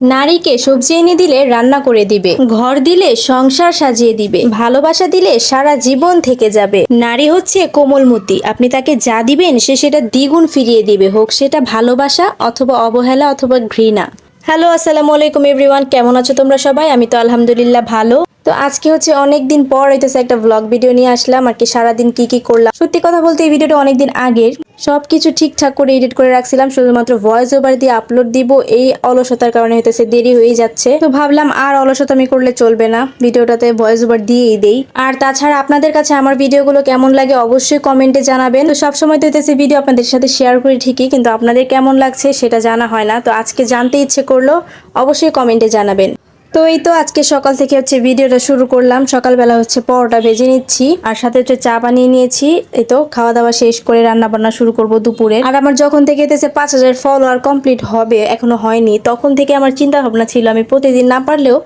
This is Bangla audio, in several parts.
নারীকে সবজি এনে দিলে রান্না করে দিবে, ঘর দিলে সংসার সাজিয়ে দিবে, ভালোবাসা দিলে সারা জীবন থেকে যাবে। নারী হচ্ছে কোমলমতি, আপনি তাকে যা দিবেন সে সেটা দ্বিগুণ ফিরিয়ে দিবে, হোক সেটা ভালোবাসা অথবা অবহেলা অথবা ঘৃণা। হ্যালো, আসসালামু আলাইকুম এভরিওয়ান, কেমন আছো তোমরা সবাই? আমি তো আলহামদুলিল্লাহ ভালো। তো আজকে হচ্ছে অনেকদিন পর হইতেছে একটা ব্লগ ভিডিও নিয়ে আসলাম আর কি। সারাদিন কি করলাম, সত্যি কথা বলতে এই ভিডিওটা অনেকদিন আগের, সবকিছু ঠিকঠাক করে এডিট করে রাখছিলাম, শুধুমাত্র ভয়েস ওভার দিয়ে আপলোড দিব। এই অলসতার কারণে হইতেছে দেরি হয়ে যাচ্ছে, তো ভাবলাম আর অলসতামি করলে চলবে না, ভিডিওটাতে ভয়েস ওভার দিয়েই দেই। আর তাছাড়া আপনাদের কাছে আমার ভিডিওগুলো কেমন লাগে অবশ্যই কমেন্টে জানাবেন। তো সবসময় তো হইতেছে ভিডিও আপনাদের সাথে শেয়ার করি ঠিকই, কিন্তু আপনাদের কেমন লাগছে সেটা জানা হয় না। তো আজকে জানতে ইচ্ছে করলো, অবশ্যই কমেন্টে জানাবেন। তো এই তো আজকে সকাল থেকে হচ্ছে ভিডিওটা শুরু করলাম। সকালবেলা হচ্ছে পরোটা ভেজে নিচ্ছি আর সাথে হচ্ছে চা বানিয়ে নিয়েছি। এই তো খাওয়া দাওয়া শেষ করে রান্না বান্না শুরু করব দুপুরে। আর আমার যখন থেকে এতেছে 5,000 ফলোয়ার কমপ্লিট হবে, এখনো হয়নি, তখন থেকে আমার চিন্তা ভাবনা ছিল আমি প্রতিদিন না পারলেও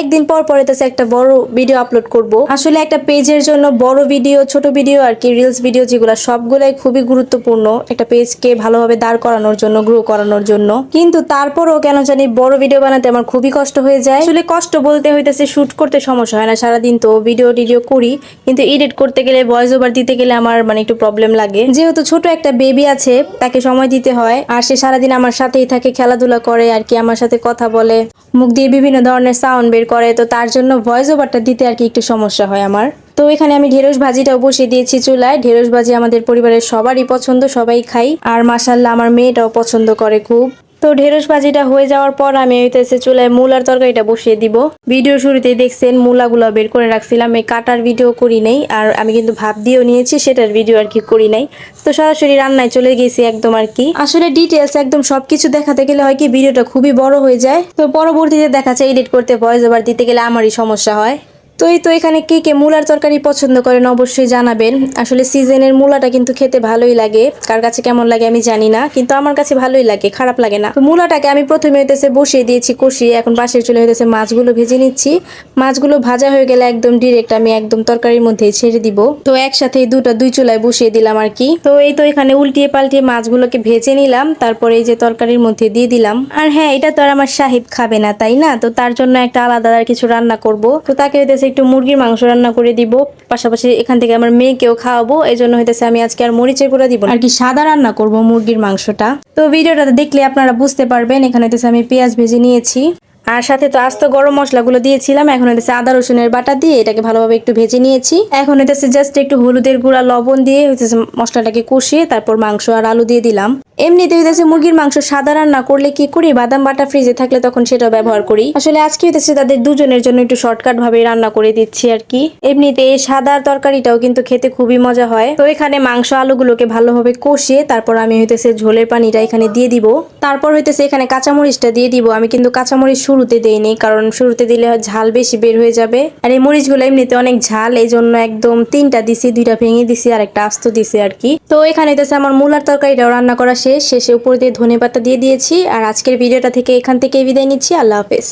একদিন পর পর এতেছে একটা বড় ভিডিও আপলোড করব। আসলে একটা পেজের জন্য বড় ভিডিও, ছোট ভিডিও আর কি, রিলস ভিডিও যেগুলো সবগুলাই খুবই গুরুত্বপূর্ণ একটা পেজকে ভালোভাবে দাঁড় করানোর জন্য, গ্রো করানোর জন্য। কিন্তু তারপরও কেন জানি বড় ভিডিও বানাতে আমার খুবই কষ্ট হয়ে যায়। আসলে কষ্ট বলতে হইতেছে শুট করতে সমস্যা হয় না, সারাদিন তো ভিডিও করি, কিন্তু এডিট করতে গেলে, ভয়েস ওভার দিতে গেলে আমার একটু প্রবলেম লাগে। যেহেতু ছোট একটা বেবি আছে, তাকে সময় দিতে হয়, আর সে সারাদিন আমার সাথেই থাকে, খেলাধুলা করে আর কি, আমার সাথে কথা বলে, মুখ দিয়ে বিভিন্ন ধরনের সাউন্ড বের করে, তো তার জন্য ভয়েস ওভারটা দিতে আর কি একটু সমস্যা হয় আমার। তো এখানে আমি ঢেঁড়স ভাজিটাও বসিয়ে দিয়েছি চুলায়। ঢেঁড়স ভাজি আমাদের পরিবারের সবারই পছন্দ, সবাই খাই, আর মাশাআল্লাহ আমার মেয়েটাও পছন্দ করে খুব। তো ঢেঁড়স ভাজিটা হয়ে যাওয়ার পর আমি হইতেছে চুলায় মূলার তরকারিটা বসিয়ে দিব। ভিডিও শুরুতেই দেখছেন মূলাগুলো বের করে রাখছিলাম, এই কাটার ভিডিও করি নাই, আর আমি কিন্তু ভাব দিয়েও নিয়েছি, সেটার ভিডিও আর কি করি নাই। তো সরাসরি রান্নায় চলে গেছি একদম আর কি। আসলে ডিটেলস একদম সবকিছু দেখাতে গেলে হয় কি ভিডিওটা খুবই বড় হয়ে যায়, তো পরবর্তীতে দেখা যায় এডিট করতে, ভয়েস ওভার দিতে গেলে আমারই সমস্যা হয়। তো এই তো এখানে কে মূলার তরকারি পছন্দ করেন অবশ্যই জানাবেন। আসলে সিজনের মূলাটা কিন্তু খেতে ভালোই লাগে, কার কাছে কেমন লাগে আমি জানি না, কিন্তু আমার কাছে ভালোই লাগে, খারাপ লাগে না। তো মূলাটাকে আমি প্রথমে হইতেছে বসিয়ে দিয়েছি কষিয়ে, এখন পাশের চুলে হইতেছে মাছগুলো ভেজে নিচ্ছি। মাছগুলো ভাজা হয়ে গেলে একদম ডিরেক্ট আমি একদম তরকারির মধ্যে ছেড়ে দিব। তো একসাথে দুই চুলায় বসিয়ে দিলাম আর কি। তো এই তো এখানে উল্টিয়ে পাল্টিয়ে মাছগুলোকে ভেজে নিলাম, তারপরে এই যে তরকারির মধ্যে দিয়ে দিলাম। আর হ্যাঁ, এটা তো আর আমার সাহেব খাবে না, তাই না? তো তার জন্য একটা আলাদা আর কিছু রান্না করব। তো তাকে হইতেছে একটু মুরগির মাংস রান্না করে দিব, পাশাপাশি এখান থেকে আমার মেয়েকেও খাওয়াবো, এই জন্য হইতেছে আমি আজকে আর মরিচের গুঁড়া দিব আর কি, সাদা রান্না করব মুরগির মাংসটা। তো ভিডিওটা দেখলে আপনারা বুঝতে পারবেন। এখানে হইতেছে আমি পেঁয়াজ ভেজে নিয়েছি, আর সাথে তো আস্ত গরম মশলাগুলো দিয়েছিলাম। এখন হইতেছে আদা রসুনের বাটা দিয়ে এটাকে ভালোভাবে একটু ভেজে নিয়েছি। এখন হইতেছে জাস্ট একটু হলুদের গুঁড়া, লবণ দিয়ে হইতেছে মশলাটাকে কষিয়ে তারপর মাংস আর আলু দিয়ে দিলাম। এমনিতে হইতেছে মুরগির মাংস সাদা রান্না করলে কি করি, বাদাম বাটা ফ্রিজে থাকলে তখন সেটা ব্যবহার করি। আসলে আজকে হইতেছে তাদের দুজনের জন্য একটু শর্টকাট ভাবে রান্না করে দিচ্ছি আর কি। এমনিতে এই সাদার তরকারিটাও কিন্তু খেতে খুবই মজা হয়। তো এখানে মাংস আলুগুলোকে ভালোভাবে কষিয়ে তারপর আমি হইতেছে ঝোলের পানিটা এখানে দিয়ে দিব। তারপর হইতেছে এখানে কাঁচামরিচটা দিয়ে দিব। আমি কিন্তু কাঁচামরিচ শুরুতে দেইনি, কারণ শুরুতে দিলে ঝাল বেশি বের হয়ে যাবে, আর এই মরিচগুলো এমনিতে অনেক ঝাল, এই জন্য একদম 3টা দিছি, 2টা ভেঙে দিছি আর একটা আস্ত দিছি আর কি। তো এখানে হইতেছে আমার মূলার তরকারিটাও রান্না করা শেষে উপর দিয়ে ধনেপাতা দিয়ে দিয়েছি। আর আজকের ভিডিওটা থেকে এখান থেকে বিদায় নিচ্ছি। আল্লাহ হাফেজ।